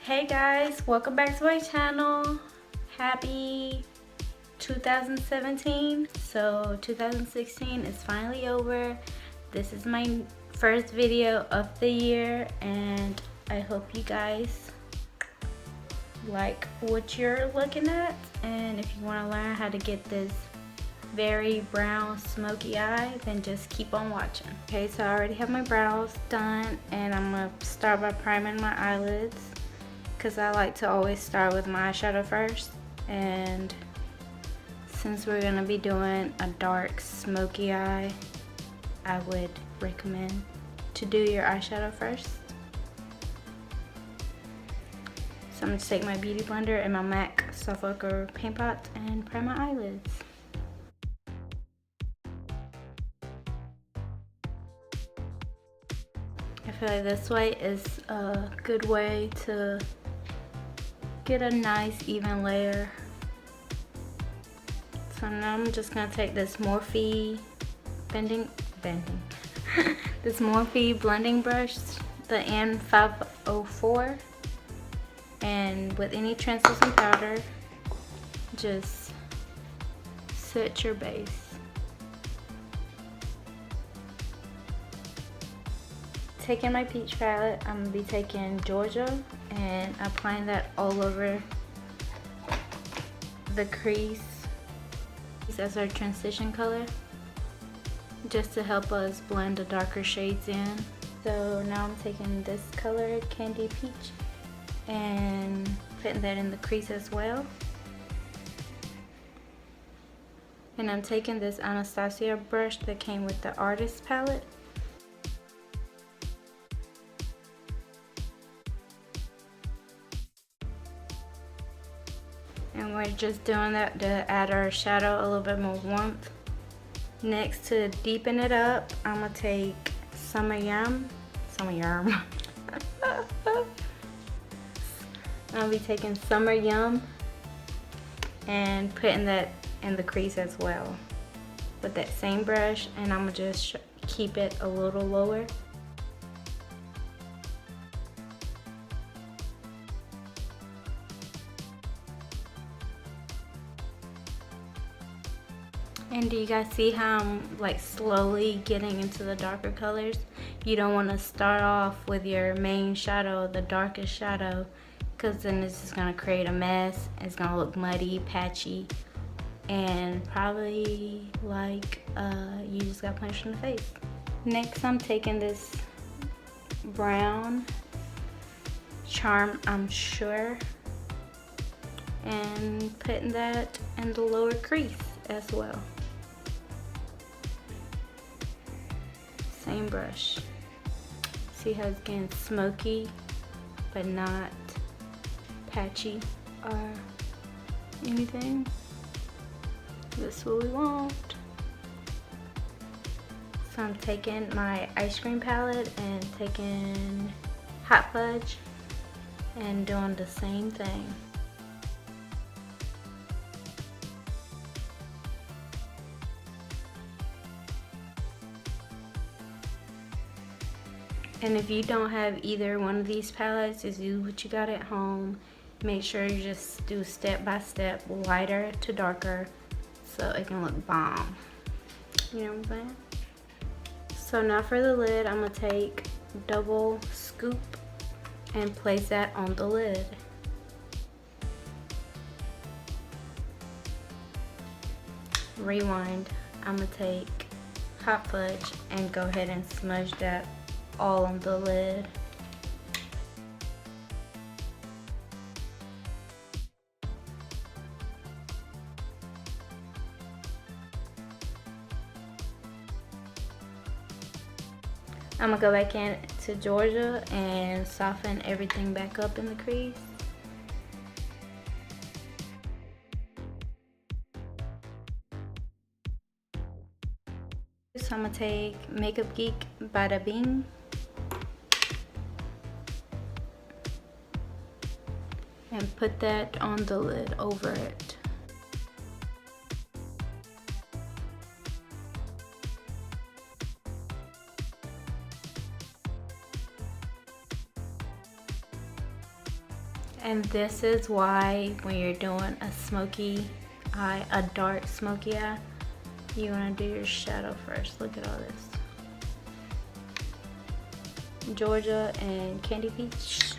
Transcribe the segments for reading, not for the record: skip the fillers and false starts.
Hey guys, welcome back to my channel. Happy 2017. So 2016 is finally over. This is my first video of the year and I hope you guys like what you're looking at, and if you want to learn how to get this very brown smoky eye, then just keep on watching. Okay, so I already have my brows done and I'm gonna start by priming my eyelids because I like to always start with my eyeshadow first, and since we're gonna be doing a dark smoky eye, I would recommend to do your eyeshadow first. So I'm gonna take my beauty blender and my MAC soft focus paint pot and prime my eyelids. I feel like this way is a good way to get a nice even layer. So now I'm just gonna take this Morphe this Morphe blending brush, the N504, and with any translucent powder, just set your base. Taking my peach palette, I'm gonna be taking Georgia and applying that all over the crease as our transition color, just to help us blend the darker shades in. So now I'm taking this color, Candy Peach, and putting that in the crease as well. And I'm taking this Anastasia brush that came with the Artist palette. And we're just doing that to add our shadow a little bit more warmth. Next, to deepen it up, I'm gonna take Summer Yum. I'll be taking Summer Yum and putting that in the crease as well with that same brush, and I'm gonna just keep it a little lower. And do you guys see how I'm like slowly getting into the darker colors? You don't want to start off with your main shadow, the darkest shadow, because then it's just going to create a mess. It's going to look muddy, patchy, and probably like you just got punched in the face. Next, I'm taking this brown Charm I'm Sure and putting that in the lower crease as well. Same brush. See how it's getting smoky but not patchy or anything? That's what we want. So I'm taking my ice cream palette and taking Hot Fudge and doing the same thing. And if you don't have either one of these palettes, just use what you got at home. Make sure you just do step by step, lighter to darker, so it can look bomb. You know what I'm saying? So now for the lid, I'm gonna take double scoop and place that on the lid. Rewind. I'm gonna take Hot Fudge and go ahead and smudge that all on the lid. I'm gonna go back in to Georgia and soften everything back up in the crease. So I'm gonna take Makeup Geek Bada Bing and put that on the lid over it. And this is why when you're doing a smoky eye, a dark smoky eye, you want to do your shadow first. Look at all this. Georgia and Candy Peach.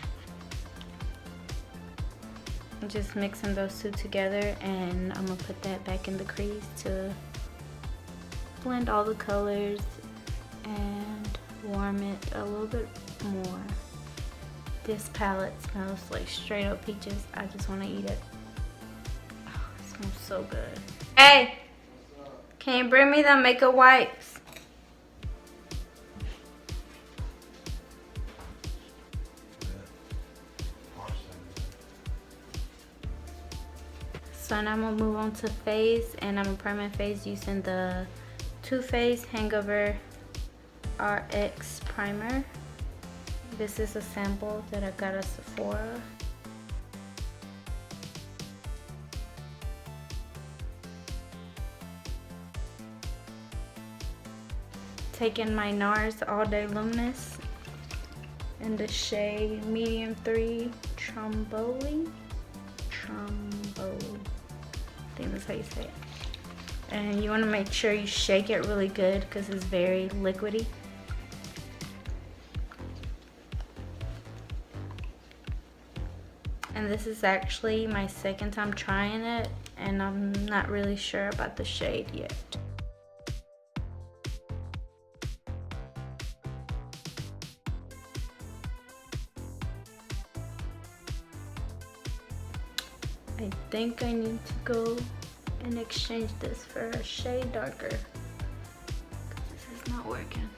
I'm just mixing those two together, and I'm gonna put that back in the crease to blend all the colors and warm it a little bit more. This palette smells like straight up peaches. I just want to eat it. Oh, it smells so good. Hey, can you bring me the makeup wipes? So now I'm gonna move on to face, and I'm gonna prime my face using the Too Faced Hangover RX primer. This is a sample that I got at Sephora. Taking my NARS All Day Luminous in the shade Medium 3 Tromboli. I think that's how you say it. And you want to make sure you shake it really good because it's very liquidy. And this is actually my second time trying it, and I'm not really sure about the shade yet. I think I need to go and exchange this for a shade darker, because this is not working.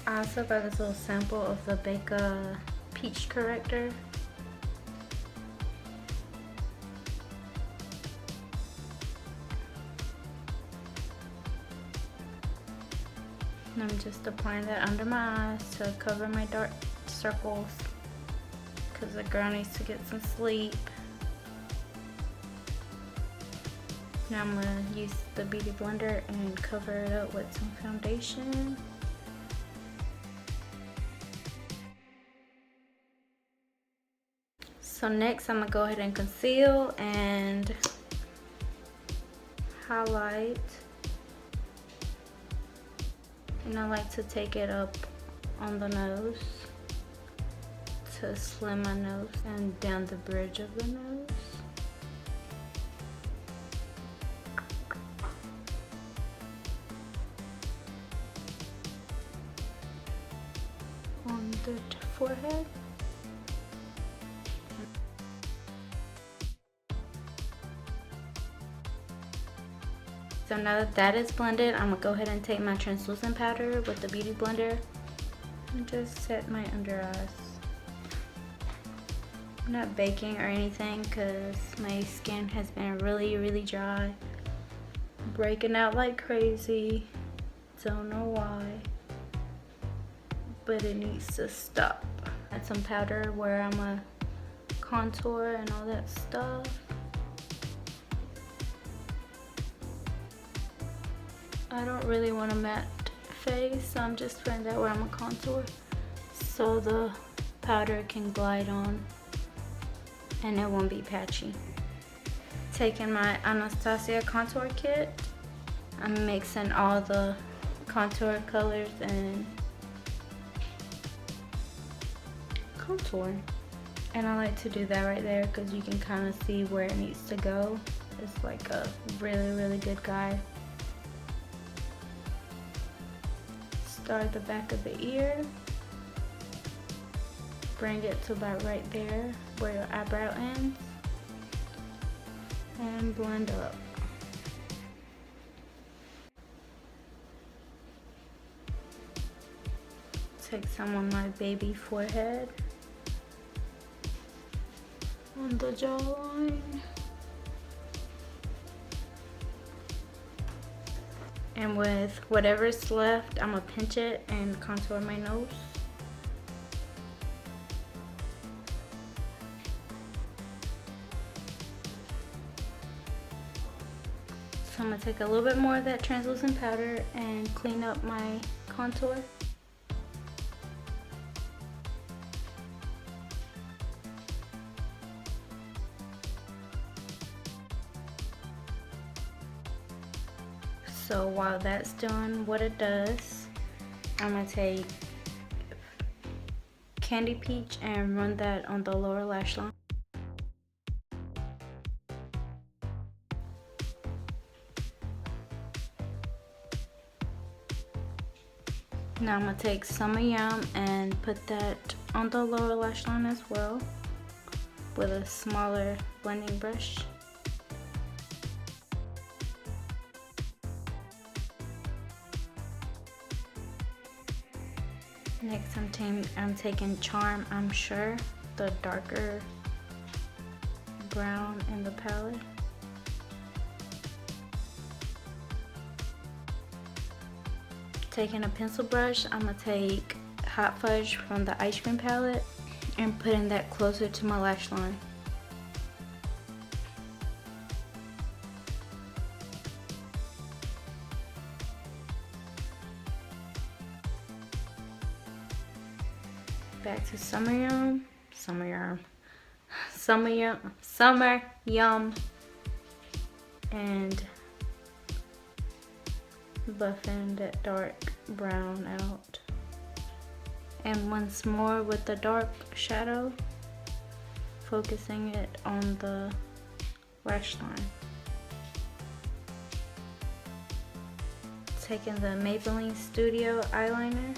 I also got this little sample of the Becca Peach Corrector. And I'm just applying that under my eyes to cover my dark circles, because the girl needs to get some sleep. Now I'm gonna use the Beauty Blender and cover it up with some foundation. So next I'm gonna go ahead and conceal and highlight. And I like to take it up on the nose to slim my nose and down the bridge of the nose. On the forehead. So now that that is blended, I'm gonna go ahead and take my translucent powder with the Beauty Blender and just set my under eyes. I'm not baking or anything because my skin has been really dry, breaking out like crazy. Don't know why, but it needs to stop. Add some powder where I'm gonna contour and all that stuff. I don't really want a matte face, so I'm just putting that where I'm gonna contour so the powder can glide on and it won't be patchy. Taking my Anastasia contour kit, I'm mixing all the contour colors and contour. And I like to do that right there because you can kind of see where it needs to go. It's like a really good guide. Start the back of the ear, bring it to about right there where your eyebrow ends, and blend up. Take some on my baby forehead, on the jawline. And with whatever's left, I'm gonna pinch it and contour my nose. So I'm gonna take a little bit more of that translucent powder and clean up my contour. So while that's doing what it does, I'm gonna take Candy Peach and run that on the lower lash line. Now I'm gonna take Summer Yum and put that on the lower lash line as well with a smaller blending brush. Next I'm taking Charm, I'm Sure, the darker brown in the palette. Taking a pencil brush, I'm gonna take Hot Fudge from the Ice Cream palette and putting that closer to my lash line. Back to Summer Yum, and buffing that dark brown out. And once more with the dark shadow, focusing it on the lash line. Taking the Maybelline Studio eyeliner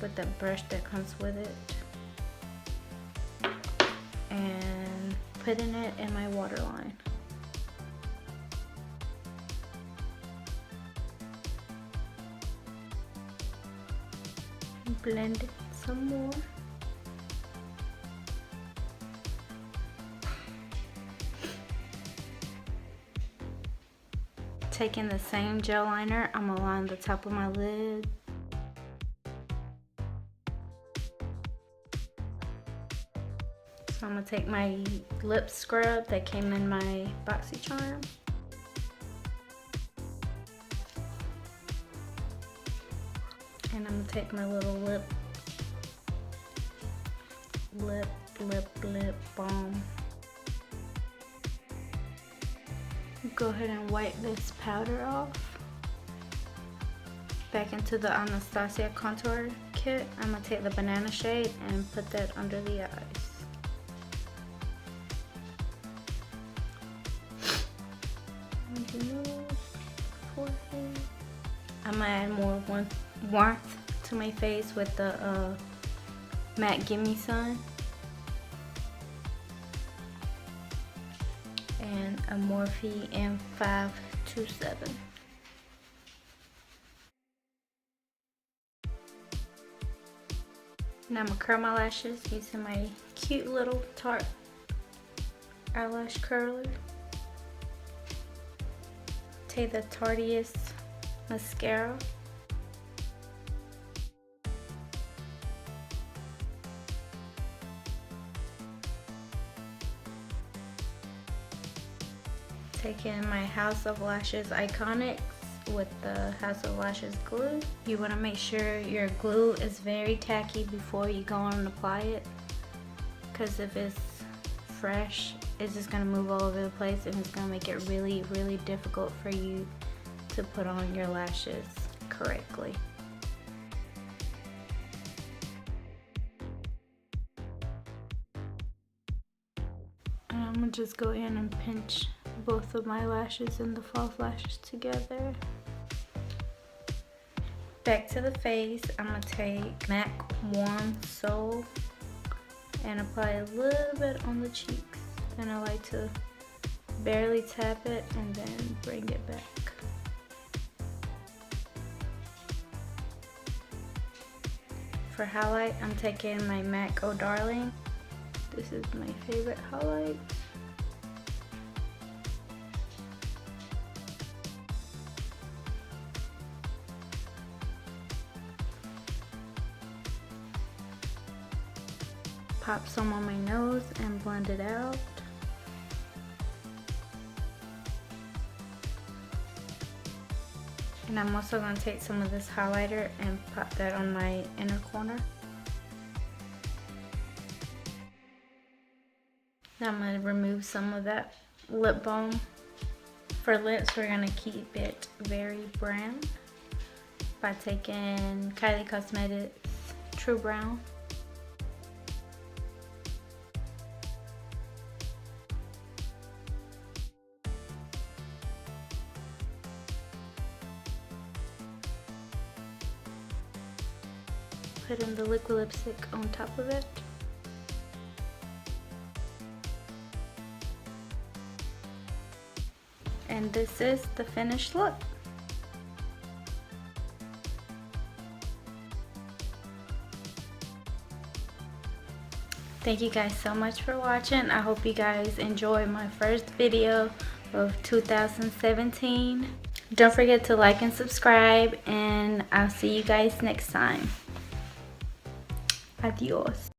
with the brush that comes with it and putting it in my waterline. Blend it some more. Taking the same gel liner, I'm gonna line the top of my lid. So I'm gonna take my lip scrub that came in my BoxyCharm. And I'm gonna take my little lip balm. Go ahead and wipe this powder off. Back into the Anastasia contour kit, I'm gonna take the banana shade and put that under the eyes. I'm gonna add more warmth to my face with the matte Gimme Sun and a Morphe M527. Now I'm gonna curl my lashes using my cute little Tarte eyelash curler. Take the Tarteist mascara. Taking my House of Lashes Iconics with the House of Lashes glue. You want to make sure your glue is very tacky before you go on and apply it, because if it's fresh, it's just going to move all over the place and it's going to make it really, really difficult for you to put on your lashes correctly. And I'm going to just go in and pinch both of my lashes and the false lashes together. Back to the face, I'm going to take MAC Warm Soul and apply a little bit on the cheeks. And I like to barely tap it and then bring it back. For highlight, I'm taking my MAC Oh Darling. This is my favorite highlight. Pop some on my nose and blend it out. And I'm also going to take some of this highlighter and pop that on my inner corner. Now I'm going to remove some of that lip balm For lips, we're gonna keep it very brown by taking Kylie Cosmetics True Brown. Putting the liquid lipstick on top of it. And this is the finished look. Thank you guys so much for watching. I hope you guys enjoyed my first video of 2017. Don't forget to like and subscribe, and I'll see you guys next time. Adios.